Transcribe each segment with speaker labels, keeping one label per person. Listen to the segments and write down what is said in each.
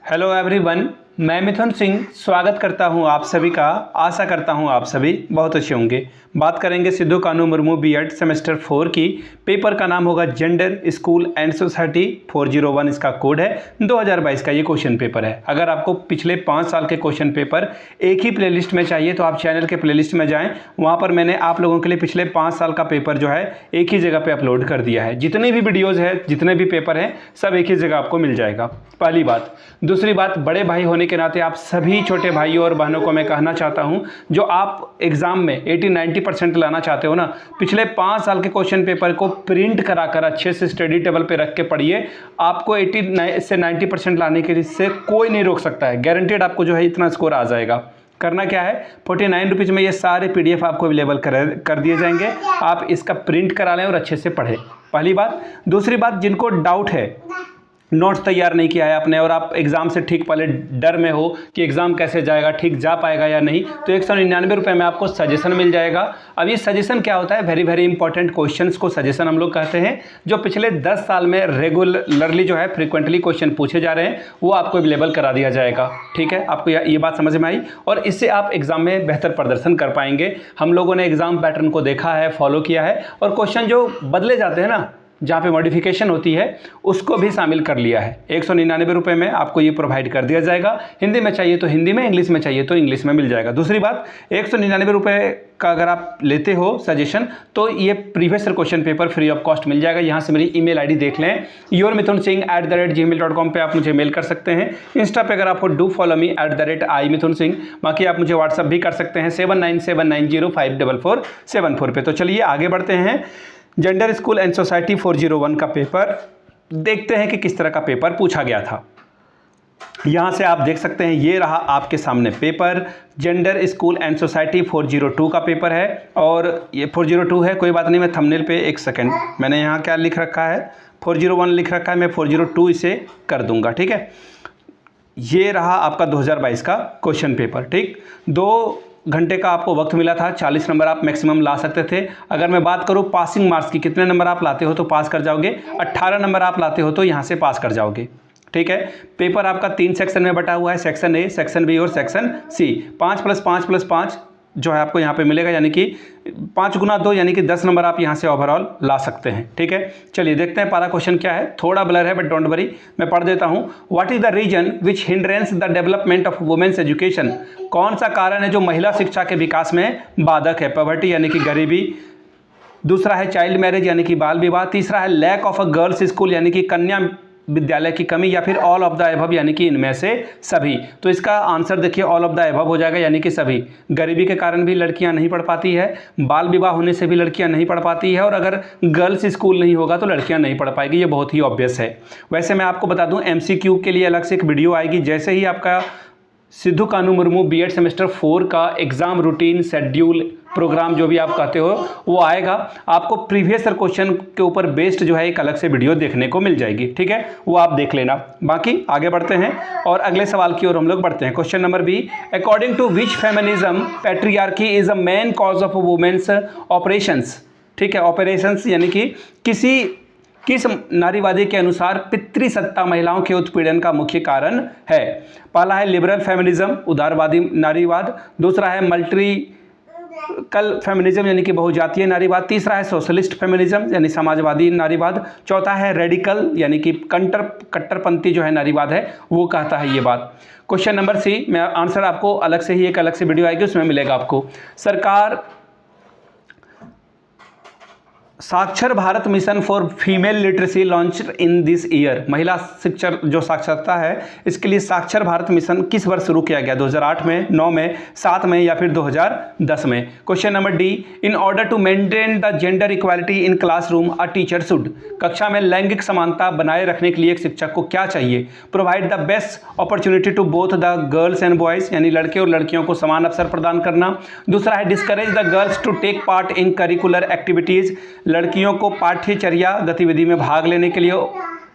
Speaker 1: Hello everyone, मैं मिथुन सिंह स्वागत करता हूं आप सभी का। आशा करता हूं आप सभी बहुत अच्छे होंगे। बात करेंगे सिद्धू कानू मुर्मू बीएड सेमेस्टर 4 की। पेपर का नाम होगा जेंडर स्कूल एंड सोसाइटी 401, इसका कोड है। 2022 का ये क्वेश्चन पेपर है। अगर आपको पिछले 5 साल के क्वेश्चन पेपर एक ही प्लेलिस्ट में चाहिए तो आप चैनल के प्लेलिस्ट में जाएं। वहाँ पर मैंने आप लोगों के लिए पिछले 5 साल का पेपर जो है एक ही जगह पर अपलोड कर दिया है। जितने भी वीडियोज़ है, जितने भी पेपर हैं, सब एक ही जगह आपको मिल जाएगा। पहली बात। दूसरी बात, बड़े भाई होने के नाते आप सभी छोटे भाइयों और बहनों को मैं कहना चाहता हूं, जो आप एग्जाम में 80-90% लाना चाहते हो ना, पिछले 5 साल के क्वेश्चन पेपर को प्रिंट कराकर अच्छे से स्टडी टेबल पे रख के पढ़िए। आपको 80 से 90% लाने के लिए कोई नहीं रोक सकता है। गारंटेड आपको जो है इतना स्कोर आ जाएगा। करना क्या है, 49 रुपीज़ में ये सारे PDF आपको अवेलेबल कर दिए जाएंगे। आप इसका प्रिंट करा लें और अच्छे से पढ़ें। पहली बात। दूसरी बात, जिनको डाउट है, नोट्स तैयार नहीं किया है आपने और आप एग्ज़ाम से ठीक पहले डर में हो कि एग्ज़ाम कैसे जाएगा, ठीक जा पाएगा या नहीं, तो 199 रुपये में आपको सजेशन मिल जाएगा। अब ये सजेशन क्या होता है, वेरी वेरी इंपॉर्टेंट क्वेश्चंस को सजेशन हम लोग कहते हैं, जो पिछले 10 साल में रेगुलरली जो है फ्रिक्वेंटली क्वेश्चन पूछे जा रहे हैं, वो आपको अवेलेबल करा दिया जाएगा। ठीक है, आपको ये बात समझ में आई और इससे आप एग्ज़ाम में बेहतर प्रदर्शन कर पाएंगे। हम लोगों ने एग्ज़ाम पैटर्न को देखा है, फॉलो किया है और क्वेश्चन जो बदले जाते हैं ना, जहाँ पे मॉडिफिकेशन होती है, उसको भी शामिल कर लिया है। 199 रुपये में आपको ये प्रोवाइड कर दिया जाएगा। हिंदी में चाहिए तो हिंदी में, इंग्लिश में चाहिए तो इंग्लिश में मिल जाएगा। दूसरी बात, 199 रुपये का अगर आप लेते हो सजेशन, तो ये previous question paper free of cost मिल जाएगा। यहाँ से मेरी ईमेल आईडी देख लें, yourmithunsingh@gmail.com पे आप मुझे मेल कर सकते हैं। इंस्टा पे अगर आपको डू फॉलो मी @imithunsingh। बाकी आप मुझे व्हाट्सअप भी कर सकते हैं 7979054474 पे। तो चलिए आगे बढ़ते हैं। जेंडर स्कूल एंड सोसाइटी 401 का पेपर देखते हैं कि किस तरह का पेपर पूछा गया था। यहाँ से आप देख सकते हैं, ये रहा आपके सामने paper. Gender school and society 402 का पेपर है और ये 402 है। कोई बात नहीं, मैं थंबनेल पे एक सेकंड, मैंने यहाँ क्या लिख रखा है, 401 लिख रखा है, मैं 402 इसे कर दूंगा। ठीक है, ये रहा आपका 2022 का क्वेश्चन पेपर। ठीक, 2 घंटे का आपको वक्त मिला था। 40 नंबर आप मैक्सिमम ला सकते थे। अगर मैं बात करूं पासिंग मार्क्स की, कितने नंबर आप लाते हो तो पास कर जाओगे, 18 नंबर आप लाते हो तो यहां से पास कर जाओगे। ठीक है, पेपर आपका 3 सेक्शन में बटा हुआ है, सेक्शन ए, सेक्शन बी और सेक्शन सी। 5+5+5 जो है आपको यहाँ पे मिलेगा, यानी कि 5 गुना 2 यानी कि 10 नंबर आप यहाँ से ओवरऑल ला सकते हैं। ठीक है, चलिए देखते हैं पहला क्वेश्चन क्या है। थोड़ा ब्लर है बट डोंट वरी, मैं पढ़ देता हूँ। What is the reason which hindrance the development of women's education? कौन सा कारण है जो महिला शिक्षा के विकास में बाधक है? पॉवर्टी यानी कि गरीबी। दूसरा है चाइल्ड मैरिज यानी कि बाल विवाह। तीसरा है lack of a girls school यानी कि कन्या विद्यालय की कमी, या फिर ऑल ऑफ द एबव यानी कि इनमें से सभी। तो इसका आंसर देखिए ऑल ऑफ द एबव हो जाएगा, यानी कि सभी। गरीबी के कारण भी लड़कियां नहीं पढ़ पाती है, बाल विवाह होने से भी लड़कियां नहीं पढ़ पाती है, और अगर गर्ल्स स्कूल नहीं होगा तो लड़कियां नहीं पढ़ पाएगी। ये बहुत ही ऑब्वियस है। वैसे मैं आपको बता दूं, MCQ के लिए अलग से एक वीडियो आएगी। जैसे ही आपका सिद्धू कानू मुर्मू बीएड सेमेस्टर 4 का एग्जाम रूटीन, शेड्यूल, प्रोग्राम जो भी आप कहते हो वो आएगा, आपको प्रीवियस क्वेश्चन के ऊपर बेस्ड जो है एक अलग से वीडियो देखने को मिल जाएगी। ठीक है, वो आप देख लेना। बाकी आगे बढ़ते हैं और अगले सवाल की ओर हम लोग बढ़ते हैं। Question number B, according to which feminism patriarchy is a main cause of women's operations? ठीक है, ऑपरेशंस यानी कि किस नारीवादी के अनुसार पितृसत्ता महिलाओं के उत्पीड़न का मुख्य कारण है? पहला है लिबरल फेमिनिज्म, उदारवादी नारीवाद। दूसरा है मल्टीकल फेमिनिज्म यानी कि बहुजातीय नारीवाद। तीसरा है सोशलिस्ट फेमिनिज्म यानी समाजवादी नारीवाद। चौथा है रेडिकल यानी कि कट्टरपंथी जो है नारीवाद है, वो कहता है ये बात। क्वेश्चन नंबर सी, मैं आंसर आपको अलग से ही एक अलग से वीडियो आएगी, उसमें मिलेगा आपको। सरकार साक्षर Bharat mission for female literacy launch in this year. महिला शिक्षा जो साक्षरता है, इसके लिए साक्षर भारत मिशन किस वर्ष शुरू किया गया? 2008 में, 9 में, 7 में या फिर 2010 में? Question number D, in order to maintain the gender equality in classroom a teacher should. कक्षा में लैंगिक समानता बनाए रखने के लिए एक शिक्षक को क्या चाहिए? Provide the best opportunity to both the girls and boys, यानी लड़के और लड़कियों को समान अवसर प्रदान करना। दूसरा है discourage the girls to take part in curricular activities, लड़कियों को पाठ्यचर्या गतिविधि में भाग लेने के लिए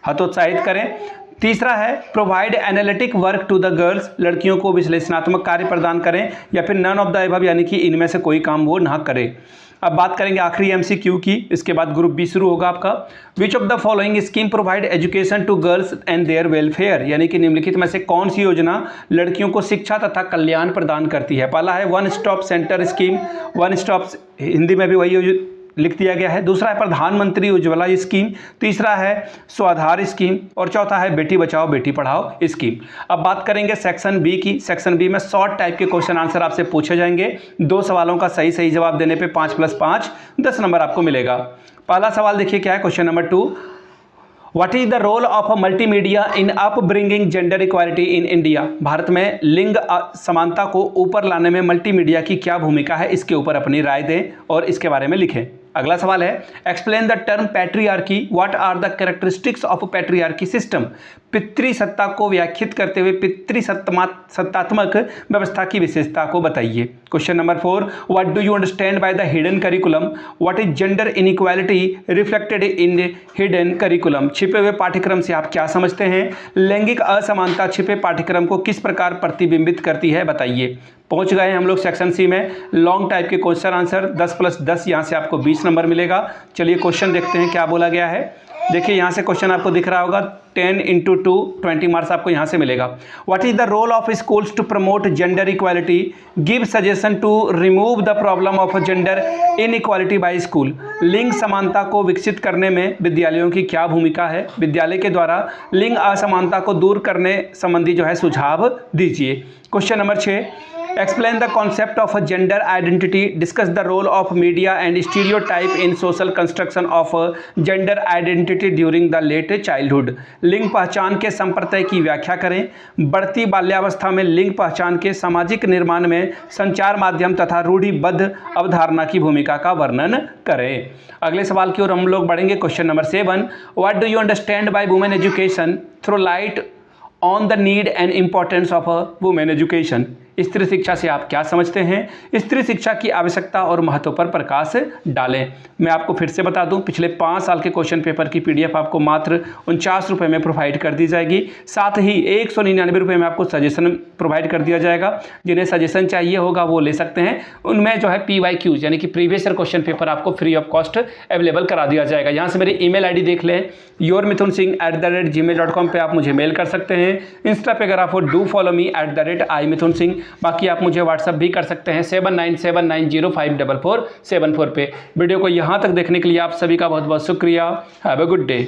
Speaker 1: हतोत्साहित करें। तीसरा है provide analytic work to the girls, लड़कियों को विश्लेषणात्मक कार्य प्रदान करें, या फिर नन ऑफ द अबव यानी कि इनमें से कोई काम वो ना करे। अब बात करेंगे आखिरी एमसीक्यू की, इसके बाद ग्रुप बी शुरू होगा आपका। Which of the following scheme provide education to girls and their welfare, यानी कि निम्नलिखित में से कौन सी योजना लड़कियों को शिक्षा तथा कल्याण प्रदान करती है। पहला है one stop centre scheme, one stop Hindi में भी वही लिख दिया गया है। दूसरा है प्रधानमंत्री उज्ज्वला स्कीम, तीसरा है स्वाधार स्कीम, और चौथा है बेटी बचाओ बेटी पढ़ाओ स्कीम। अब बात करेंगे सेक्शन बी की। सेक्शन बी में शॉर्ट टाइप के क्वेश्चन आंसर आपसे पूछे जाएंगे। 2 सवालों का सही जवाब देने पे 5 + 5 10 नंबर आपको मिलेगा। पहला सवाल देखिए क्या है, question number 2, what is the role of multimedia in upbringing gender equality in India. भारत में लिंग समानता को ऊपर लाने में मल्टीमीडिया की क्या भूमिका है, इसके ऊपर अपनी राय दें और इसके बारे में लिखें। अगला सवाल है explain the term patriarchy, what are the characteristics of patriarchy system. पितृसत्ता को व्याख्यात करते हुए पितृसत्तात्मक व्यवस्था की विशेषता को बताइए। Question number 4, what do you understand by the hidden curriculum, what is gender inequality reflected in hidden curriculum. छिपे हुए पाठ्यक्रम से आप क्या समझते हैं, लैंगिक असमानता छिपे पाठ्यक्रम को किस प्रकार प्रतिबिंबित करती है, बताइए। पहुंच गए हैं हम लोग सेक्शन सी में। लॉन्ग टाइप के क्वेश्चन आंसर 10 + 10, यहाँ से आपको 20 नंबर मिलेगा। चलिए क्वेश्चन देखते हैं क्या बोला गया है। देखिए यहाँ से क्वेश्चन आपको दिख रहा होगा, 10 × 2 20 मार्क्स आपको यहाँ से मिलेगा। What is the role of schools to promote gender equality, give suggestion to remove the problem of gender inequality by school. लिंग समानता को विकसित करने में विद्यालयों की क्या भूमिका है, विद्यालय के द्वारा लिंग असमानता को दूर करने संबंधी जो है सुझाव दीजिए। Question number 6, explain the concept of gender identity, discuss the role of media and stereotype in social construction of gender identity during the late childhood. लिंग पहचान के संप्रत्यय की व्याख्या करें। बढ़ती बाल्यावस्था में लिंग पहचान के सामाजिक निर्माण में संचार माध्यम तथा रूढ़िबद्ध अवधारणा की भूमिका का वर्णन करें। अगले सवाल की ओर हम लोग बढ़ेंगे। Question number 7, what do you understand by women education, throw light on the need and importance of women education. स्त्री शिक्षा से आप क्या समझते हैं, स्त्री शिक्षा की आवश्यकता और महत्व पर प्रकाश डालें। मैं आपको फिर से बता दूं, पिछले 5 साल के क्वेश्चन पेपर की PDF आपको मात्र 49 रुपये में प्रोवाइड कर दी जाएगी। साथ ही 199 रुपये में आपको सजेशन प्रोवाइड कर दिया जाएगा। जिन्हें सजेशन चाहिए होगा वो ले सकते हैं। उनमें जो है PYQs यानी कि प्रीवियस ईयर क्वेश्चन पेपर आपको फ्री ऑफ कॉस्ट अवेलेबल करा दिया जाएगा। यहाँ से मेरी email ID देख लें, yourmithunsingh@gmail.com पे आप मुझे मेल कर सकते हैं। इंस्टा पे अगर आप डू फॉलो मी @imithunsingh। बाकी आप मुझे व्हाट्सअप भी कर सकते हैं 7979054474 पे। वीडियो को यहाँ तक देखने के लिए आप सभी का बहुत बहुत शुक्रिया। Have a good day.